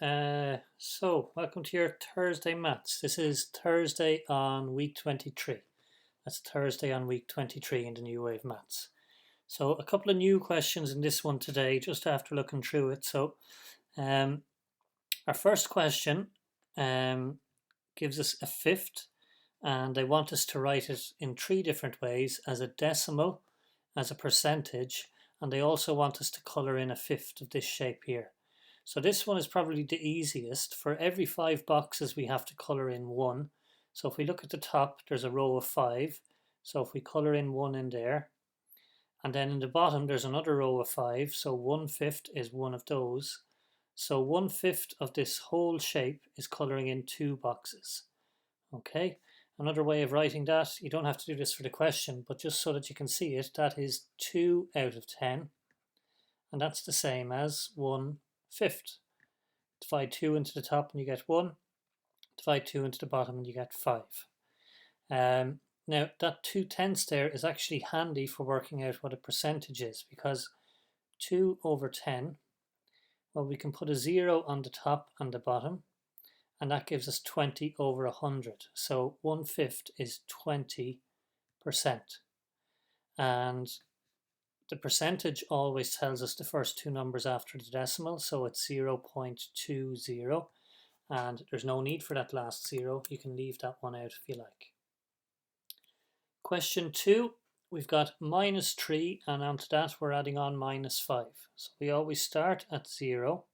Welcome to your Thursday Maths. This is Thursday on week 23. That's Thursday on week 23 in the New Wave Maths. So, a couple of new questions in this one today, just after looking through it. Um, our first question gives us a fifth, and they want us to write it in three different ways: as a decimal, as a percentage, and they also want us to colour in a fifth of this shape here. So this one is probably the easiest. For every 5 boxes we have to colour in 1. So if we look at the top, there's a row of 5. So if we colour in 1 in there, and then in the bottom there's another row of 5, so 1/5 is one of those. So 1/5 of this whole shape is colouring in 2 boxes. Okay, another way of writing that, you don't have to do this for the question, but just so that you can see it, that is 2 out of 10, and that's the same as 1/5. Divide 2 into the top and you get 1. Divide 2 into the bottom and you get 5. Now that 2/10 there is actually handy for working out what a percentage is, because 2 over 10, well, we can put a 0 on the top and the bottom, and that gives us 20 over 100. So 1/5 is 20%. And the percentage always tells us the first two numbers after the decimal, so it's 0.20, and there's no need for that last 0. You can leave that one out if you like. Question 2, we've got -3, and onto that we're adding on -5. So we always start at 0,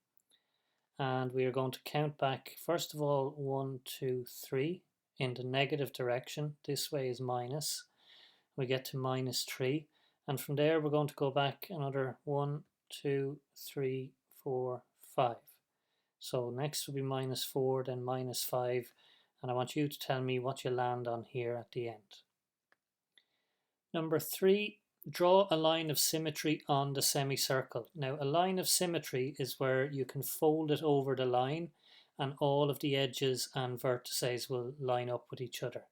and we are going to count back, first of all, 1, 2, 3 in the negative direction. This way is minus. We get to -3, and from there we're going to go back another 1, 2, 3, 4, 5. So next will be -4, then -5, and I want you to tell me what you land on here at the end. Number 3, draw a line of symmetry on the semicircle. Now, a line of symmetry is where you can fold it over the line and all of the edges and vertices will line up with each other.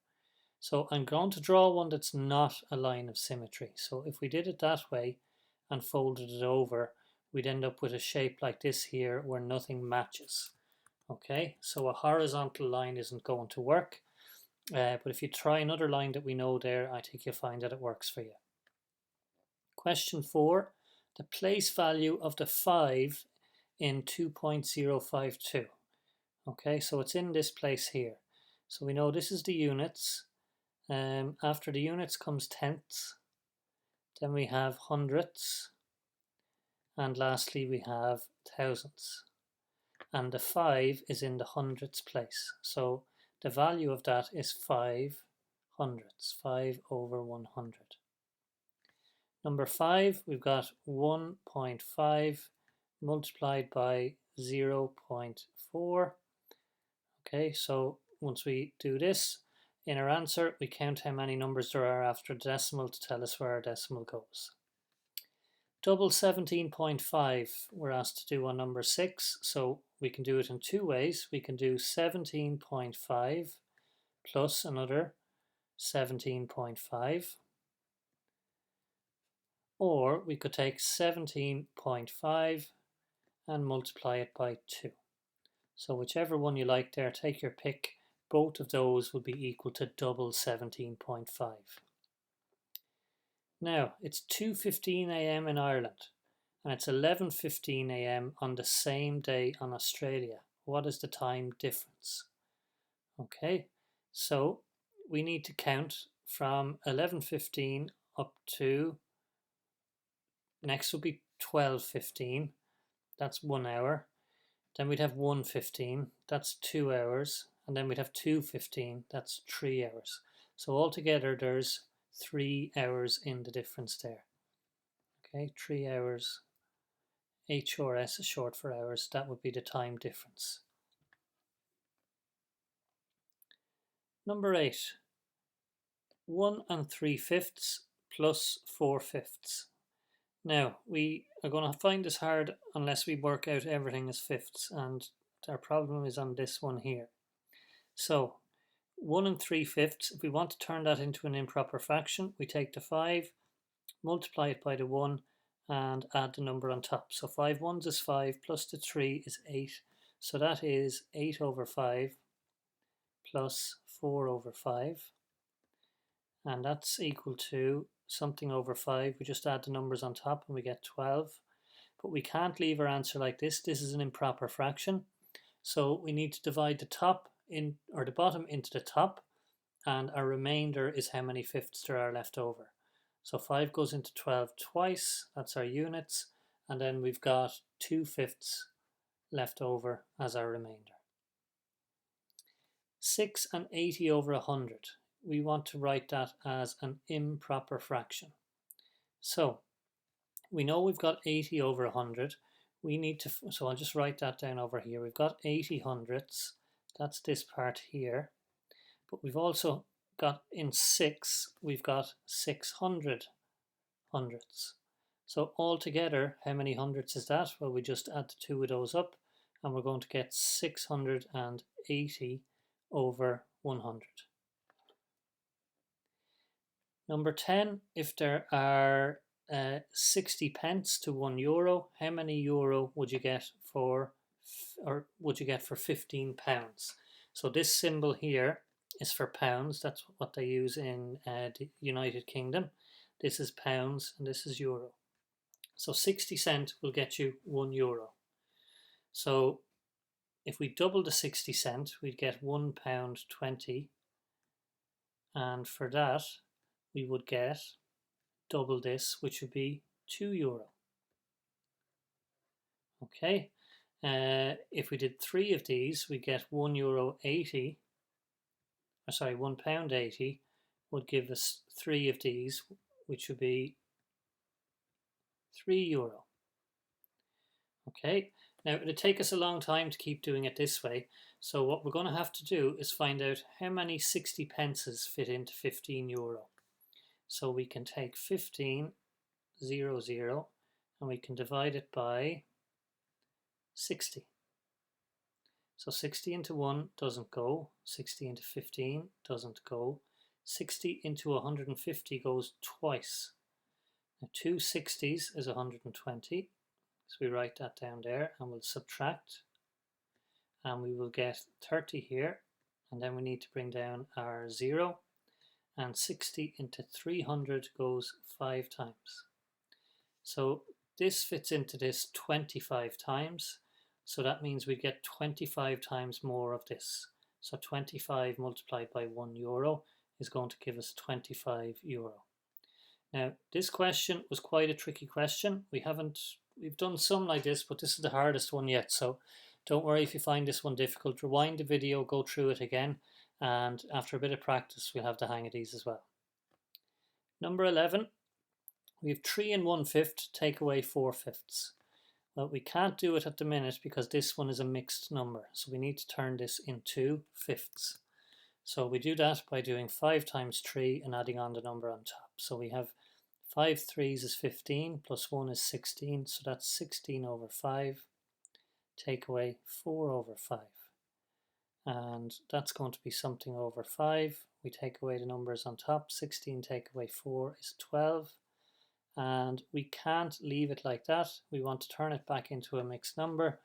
So I'm going to draw one that's not a line of symmetry. So if we did it that way and folded it over, we'd end up with a shape like this here where nothing matches. Okay, so a horizontal line isn't going to work. But if you try another line that we know there, I think you'll find that it works for you. Question 4, the place value of the 5 in 2.052. Okay, so it's in this place here. So we know this is the units. After the units comes tenths, then we have hundredths, and lastly we have thousandths. And the 5 is in the hundredths place. So the value of that is 5 hundredths, 5 over 100. Number 5, we've got 1.5 multiplied by 0.4. Okay, so once we do this, in our answer, we count how many numbers there are after the decimal to tell us where our decimal goes. Double 17.5 we're asked to do on number 6, so we can do it in two ways. We can do 17.5 plus another 17.5, or we could take 17.5 and multiply it by 2. So whichever one you like there, take your pick. Both of those will be equal to double 17.5. Now, it's 2:15 a.m. in Ireland, and it's 11:15 a.m. on the same day on Australia. What is the time difference? Okay, so we need to count from 11:15 up to, next will be 12:15, that's 1 hour. Then we'd have 1:15, that's 2 hours. And then we'd have 2:15, that's 3 hours. So altogether there's 3 hours in the difference there. Okay, 3 hours. HRS is short for hours. That would be the time difference. Number 8. 1 3/5 plus 4/5. Now, we are going to find this hard unless we work out everything as fifths, and our problem is on this one here. So 1 3/5, if we want to turn that into an improper fraction, we take the 5, multiply it by the 1, and add the number on top. So 5 ones is 5, plus the 3 is 8. So that is 8 over 5 plus 4 over 5. And that's equal to something over 5. We just add the numbers on top and we get 12. But we can't leave our answer like this. This is an improper fraction. So we need to divide the top in, or the bottom into the top, and our remainder is how many fifths there are left over. So 5 goes into 12 twice, that's our units, and then we've got 2/5 left over as our remainder. 6 and 80 over 100. We want to write that as an improper fraction. So we know we've got 80 over 100. We need to, so I'll just write that down over here. We've got 80 hundredths, that's this part here. But we've also got in 6, we've got 600 hundredths. So altogether, how many hundredths is that? Well, we just add the two of those up, and we're going to get 680 over 100. Number 10, if there are 60 pence to €1, how many euro would you get for, or would you get for 15 pounds? So this symbol here is for pounds. That's what they use in the United Kingdom. This is pounds and this is euro. So 60 cent will get you €1. So if we double the 60 cent, we'd get £1.20. And for that, we would get double this, which would be €2. Okay, if we did 3 of these, we get €1.80. Or sorry, £1.80 would give us 3 of these, which would be €3. Okay, now it'll take us a long time to keep doing it this way. So what we're going to have to do is find out how many 60 pences fit into €15. So we can take 15, 0, 0, and we can divide it by 60. So 60 into 1 doesn't go, 60 into 15 doesn't go, 60 into 150 goes twice. Now 2 60s is 120, so we write that down there and we'll subtract, and we will get 30 here, and then we need to bring down our 0, and 60 into 300 goes 5 times. So this fits into this 25 times, so that means we get 25 times more of this. So 25 multiplied by €1 is going to give us €25. Now this question was quite a tricky question. We've done some like this, but this is the hardest one yet, so don't worry if you find this one difficult. Rewind the video, go through it again, and after a bit of practice we'll have the hang of these as well. Number 11, we have 3 1/5, take away 4/5. Well, we can't do it at the minute because this one is a mixed number, so we need to turn this into fifths. So we do that by doing 5 times 3 and adding on the number on top. So we have 5 3s is 15, plus 1 is 16, so that's 16 over 5, take away 4 over 5. And that's going to be something over 5. We take away the numbers on top. 16 take away 4 is 12. And we can't leave it like that. We want to turn it back into a mixed number.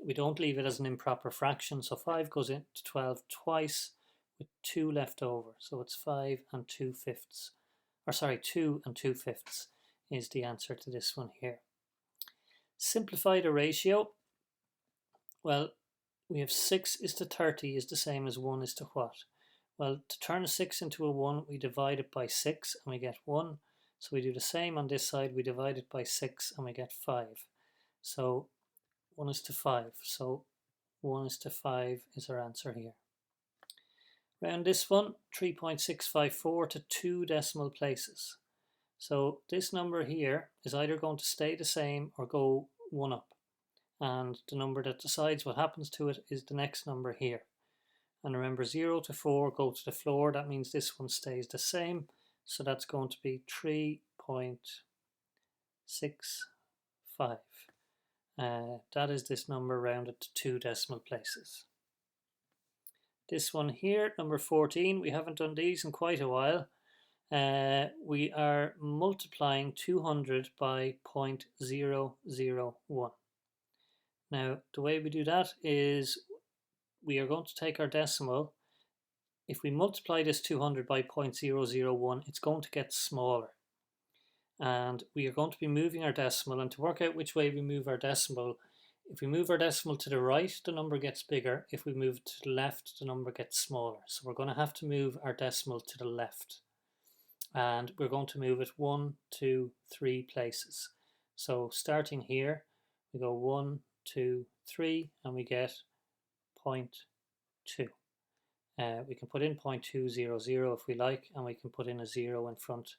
We don't leave it as an improper fraction. So 5 goes into 12 twice with 2 left over. So it's 5 and 2/5. Or sorry, 2 and 2/5 is the answer to this one here. Simplify the ratio. Well, we have 6 is to 30 is the same as 1 is to what? Well, to turn a 6 into a 1, we divide it by 6 and we get 1. So we do the same on this side, we divide it by 6 and we get 5. So 1 is to 5. So 1 is to 5 is our answer here. Round this one, 3.654 to 2 decimal places. So this number here is either going to stay the same or go 1 up. And the number that decides what happens to it is the next number here. And remember, 0 to 4 go to the floor. That means this one stays the same. So that's going to be 3.65. That is this number rounded to 2 decimal places. This one here, number 14, we haven't done these in quite a while. We are multiplying 200 by 0.001. Now the way we do that is we are going to take our decimal. If we multiply this 200 by 0.001, it's going to get smaller. And we are going to be moving our decimal, and to work out which way we move our decimal, if we move our decimal to the right, the number gets bigger. If we move to the left, the number gets smaller. So we're going to have to move our decimal to the left. And we're going to move it 1, 2, 3 places. So starting here, we go 1, 2, 3, and we get 0.2. We can put in 0.200 if we like, and we can put in a 0 in front,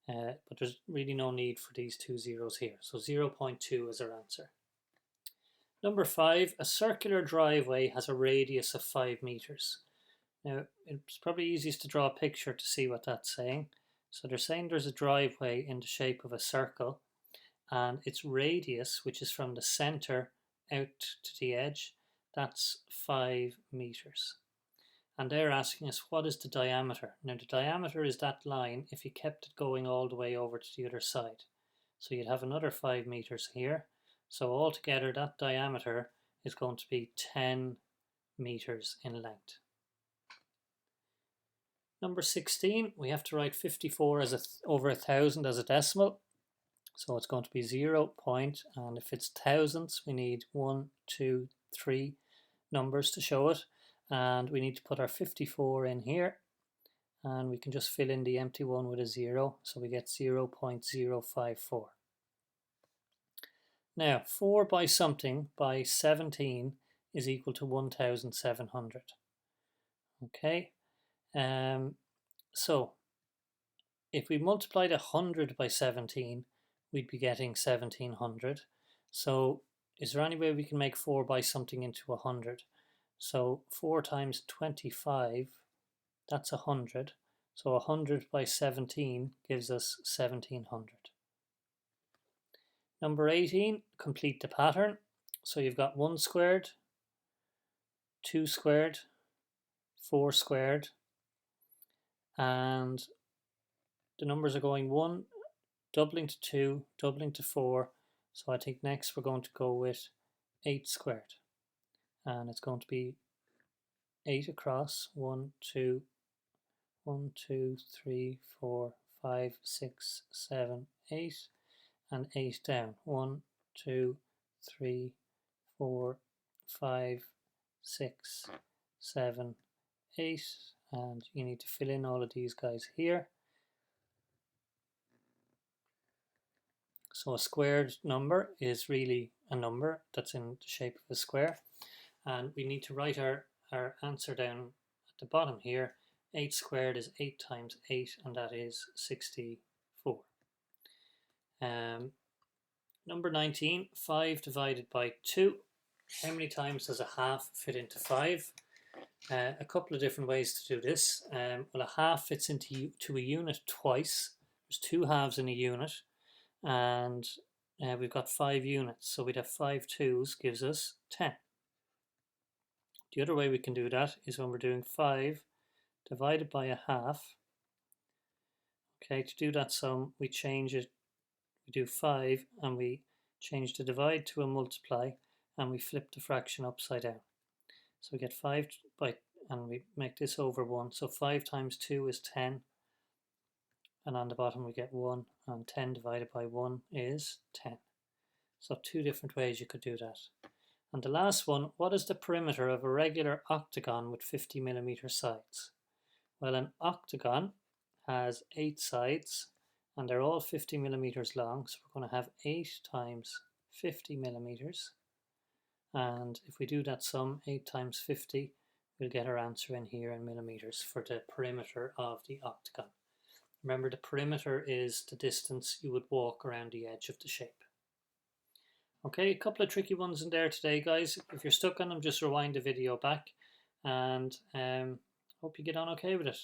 but there's really no need for these two zeros here. So 0.2 is our answer. Number 5, a circular driveway has a radius of 5 meters. Now, it's probably easiest to draw a picture to see what that's saying. So they're saying there's a driveway in the shape of a circle, and its radius, which is from the center out to the edge, that's 5 meters. And they're asking us, what is the diameter? Now the diameter is that line if you kept it going all the way over to the other side. So you'd have another 5 meters here. So altogether that diameter is going to be 10 meters in length. Number 16, we have to write 54 as over 1,000 as a decimal. So it's going to be 0 point, and if it's thousands, we need 1, 2, 3 numbers to show it. And we need to put our 54 in here, and we can just fill in the empty one with a 0, so we get 0.054. Now 4 by something by 17 is equal to 1,700. Okay, so if we multiplied 100 by 17, we'd be getting 1,700. So is there any way we can make 4 by something into 100? So 4 times 25, that's 100. So 100 by 17 gives us 1,700. Number 18, complete the pattern. So you've got 1 squared, 2 squared, 4 squared, and the numbers are going 1, doubling to 2, doubling to 4. So I think next we're going to go with 8 squared. And it's going to be 8 across, 1, 2, 3, 4, 5, 6, 7, 8, and 8 down. 1, 2, 3, 4, 5, 6, 7, 8, and you need to fill in all of these guys here. So a squared number is really a number that's in the shape of a square, and we need to write our answer down at the bottom here. 8 squared is 8 times 8, and that is 64. Number 19, 5 divided by 2. How many times does a half fit into 5? A couple of different ways to do this. Well, a half fits into a unit twice. There's 2 halves in a unit, and we've got 5 units, so we'd have 5 2s gives us 10. The other way we can do that is when we're doing 5 divided by a half. Okay, to do that sum, we change it. We do 5 and we change the divide to a multiply, and we flip the fraction upside down. So we get 5 by, and we make this over 1. So 5 times 2 is 10. And on the bottom we get 1, and 10 divided by 1 is 10. So 2 different ways you could do that. And the last one, what is the perimeter of a regular octagon with 50mm sides? Well, an octagon has 8 sides, and they're all 50mm long, so we're going to have 8 times 50mm. And if we do that sum, 8 times 50, we'll get our answer in here in millimeters for the perimeter of the octagon. Remember, the perimeter is the distance you would walk around the edge of the shape. Okay, a couple of tricky ones in there today, guys. If you're stuck on them, just rewind the video back, and hope you get on okay with it.